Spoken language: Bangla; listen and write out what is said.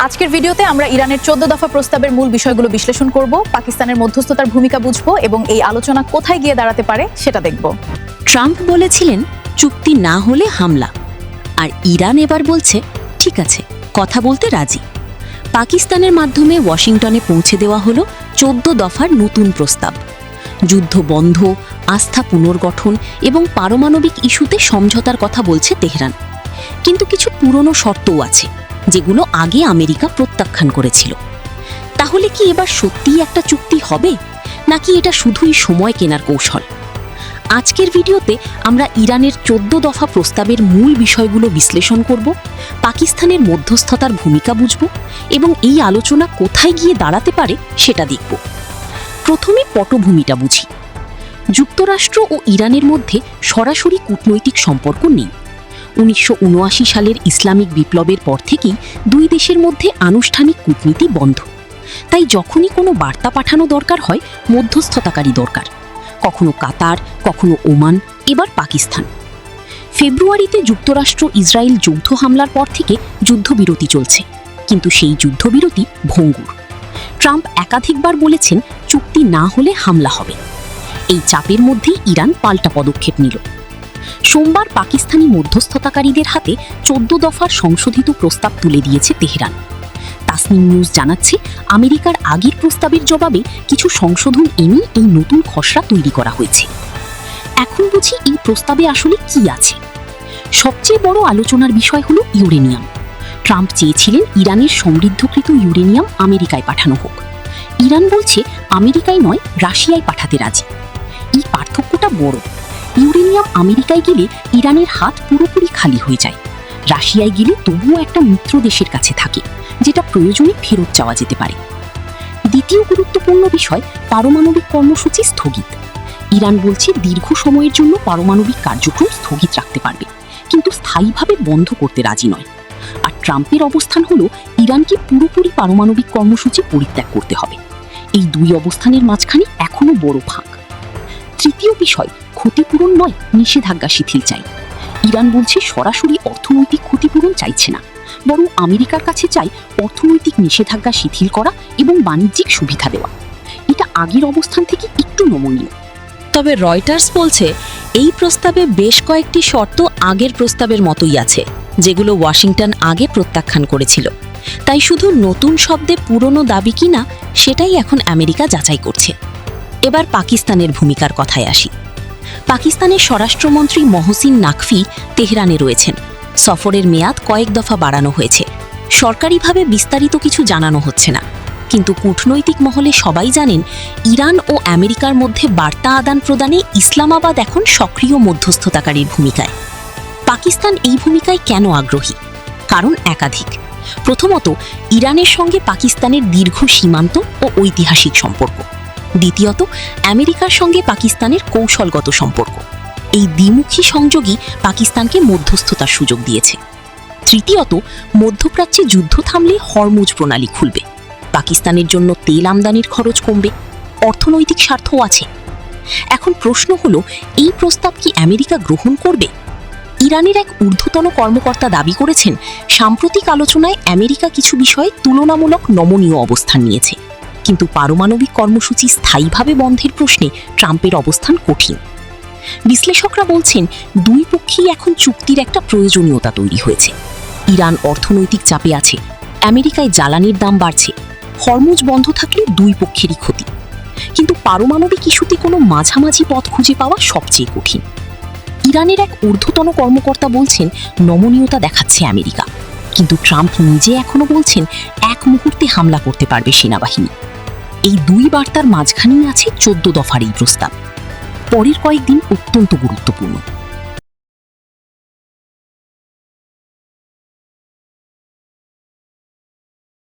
আজকের ভিডিওতে আমরা ইরানের 14 দফা প্রস্তাবের মূল বিষয়গুলো বিশ্লেষণ করব, পাকিস্তানের মধ্যস্থতার ভূমিকা বুঝবো এবং এই আলোচনা কোথায় গিয়ে দাঁড়াতে পারে সেটা দেখব। ট্রাম্প বলেছিলেন চুক্তি না হলে হামলা, আর ইরান এবার বলছে ঠিক আছে, কথা বলতে রাজি। পাকিস্তানের মাধ্যমে ওয়াশিংটনে পৌঁছে দেওয়া হলো 14 দফার নতুন প্রস্তাব। যুদ্ধ বন্ধ, আস্থা পুনর্গঠন এবং পারমাণবিক ইস্যুতে সমঝোতার কথা বলছে তেহরান। কিন্তু কিছু পুরনো শর্তও আছে যেগুলো আগে আমেরিকা প্রত্যাখ্যান করেছিল। তাহলে কি এবার সত্যিই একটা চুক্তি হবে, নাকি এটা শুধুই সময় কেনার কৌশল? আজকের ভিডিওতে আমরা ইরানের 14 দফা প্রস্তাবের মূল বিষয়গুলো বিশ্লেষণ করব, পাকিস্তানের মধ্যস্থতার ভূমিকা বুঝব এবং এই আলোচনা কোথায় গিয়ে দাঁড়াতে পারে সেটা দেখব। প্রথমে পটভূমিটা বুঝি। যুক্তরাষ্ট্র ও ইরানের মধ্যে সরাসরি কূটনৈতিক সম্পর্ক নেই। 1979 সালের ইসলামিক বিপ্লবের পর থেকেই দুই দেশের মধ্যে আনুষ্ঠানিক কূটনীতি বন্ধ। তাই যখনই কোনো বার্তা পাঠানো দরকার হয়, মধ্যস্থতাকারী দরকার। কখনো কাতার, কখনো ওমান, এবার পাকিস্তান। ফেব্রুয়ারিতে যুক্তরাষ্ট্র ইসরায়েল যৌথ হামলার পর থেকে যুদ্ধবিরতি চলছে, কিন্তু সেই যুদ্ধবিরতি ভঙ্গুর। ট্রাম্প একাধিকবার বলেছেন চুক্তি না হলে হামলা হবে। এই চাপের মধ্যেই ইরান পাল্টা পদক্ষেপ নিল। সোমবার পাকিস্তানি মধ্যস্থতাকারীদের হাতে 14 দফার সংশোধিত প্রস্তাব তুলে দিয়েছে তেহরান। তাসনিম নিউজ জানাচ্ছে, আমেরিকার আগের প্রস্তাবের জবাবে কিছু সংশোধন এনে এই নতুন খসড়া তৈরি করা হয়েছে। এখন বুঝি এই প্রস্তাবে আসলে কি আছে। সবচেয়ে বড় আলোচনার বিষয় হলো ইউরেনিয়াম। ট্রাম্প চেয়েছিলেন ইরানের সমৃদ্ধকৃত ইউরেনিয়াম আমেরিকায় পাঠানো হোক। ইরান বলছে আমেরিকায় নয়, রাশিয়ায় পাঠাতে রাজি। এই পার্থক্যটা বড়। ইউরেনিয়াম আমেরিকায় গেলে ইরানের হাত পুরোপুরি খালি হয়ে যায়। রাশিয়ায় গেলে তবুও একটা মিত্র দেশের কাছে থাকে, যেটা প্রয়োজনে ফেরত চাওয়া যেতে পারে। দ্বিতীয় গুরুত্বপূর্ণ বিষয়, পারমাণবিক কর্মসূচি স্থগিত। ইরান বলছে দীর্ঘ সময়ের জন্য পারমাণবিক কার্যক্রম স্থগিত রাখতে পারবে, কিন্তু স্থায়ীভাবে বন্ধ করতে রাজি নয়। আর ট্রাম্পের অবস্থান হলো ইরানকে পুরোপুরি পারমাণবিক কর্মসূচি পরিত্যাগ করতে হবে। এই দুই অবস্থানের মাঝখানে এখনো বড় ফাঁক। তৃতীয় বিষয়, ক্ষতিপূরণ নয়, নিষেধাজ্ঞা শিথিল চাই। ইরান বলছে সরাসরি অর্থনৈতিক ক্ষতিপূরণ চাইছে না, বরং আমেরিকার কাছে চাই অর্থনৈতিক নিষেধাজ্ঞা শিথিল করা এবং বাণিজ্যিক সুবিধা দেওয়া। এটা আগের অবস্থান থেকে একটু নমনীয়। তবে রয়টার্স বলছে এই প্রস্তাবে বেশ কয়েকটি শর্ত আগের প্রস্তাবের মতোই আছে, যেগুলো ওয়াশিংটন আগে প্রত্যাখ্যান করেছিল। তাই শুধু নতুন শব্দে পুরনো দাবি কিনা সেটাই এখন আমেরিকা যাচাই করছে। এবার পাকিস্তানের ভূমিকার কথায় আসি। পাকিস্তানের স্বরাষ্ট্রমন্ত্রী মহসিন নাকভি তেহরানে রয়েছেন। সফরের মেয়াদ কয়েক দফা বাড়ানো হয়েছে। সরকারিভাবে বিস্তারিত কিছু জানানো হচ্ছে না, কিন্তু কূটনৈতিক মহলে সবাই জানেন ইরান ও আমেরিকার মধ্যে বার্তা আদান প্রদানে ইসলামাবাদ এখন সক্রিয় মধ্যস্থতাকারীর ভূমিকায়। পাকিস্তান এই ভূমিকায় কেন আগ্রহী? কারণ একাধিক। প্রথমত, ইরানের সঙ্গে পাকিস্তানের দীর্ঘ সীমান্ত ও ঐতিহাসিক সম্পর্ক। দ্বিতীয়ত, আমেরিকার সঙ্গে পাকিস্তানের কৌশলগত সম্পর্ক। এই দ্বিমুখী সংযোগই পাকিস্তানকে মধ্যস্থতার সুযোগ দিয়েছে। তৃতীয়ত, মধ্যপ্রাচ্যে যুদ্ধ থামলে হরমুজ প্রণালী খুলবে। পাকিস্তানের জন্য তেল আমদানির খরচ কমবে। অর্থনৈতিক স্বার্থও আছে। এখন প্রশ্ন হলো, এই প্রস্তাব কি আমেরিকা গ্রহণ করবে? ইরানের এক ঊর্ধ্বতন কর্মকর্তা দাবি করেছেন সাম্প্রতিক আলোচনায় আমেরিকা কিছু বিষয়ে তুলনামূলক নমনীয় অবস্থান নিয়েছে, কিন্তু পারমাণবিক কর্মসূচি স্থায়ীভাবে বন্ধের প্রশ্নে ট্রাম্পের অবস্থান কঠিন। বিশ্লেষকরা বলছেন দুই পক্ষেই এখন চুক্তির একটা প্রয়োজনীয়তা তৈরি হয়েছে। ইরান অর্থনৈতিক চাপে আছে, আমেরিকায় জ্বালানির দাম বাড়ছে। হরমুজ বন্ধ থাকলে দুই পক্ষেরই ক্ষতি। কিন্তু পারমাণবিক ইস্যুতে কোনো মাঝামাঝি পথ খুঁজে পাওয়া সবচেয়ে কঠিন। ইরানের এক ঊর্ধ্বতন কর্মকর্তা বলছেন নমনীয়তা দেখাচ্ছে আমেরিকা, কিন্তু ট্রাম্প নিজে এখনো বলছেন এক মুহূর্তে হামলা করতে পারবে সেনাবাহিনী। এই দুই বার্তার মাঝখানেই আছে 14 দফার এই প্রস্তাব। পরের কয়েকদিন অত্যন্ত গুরুত্বপূর্ণ।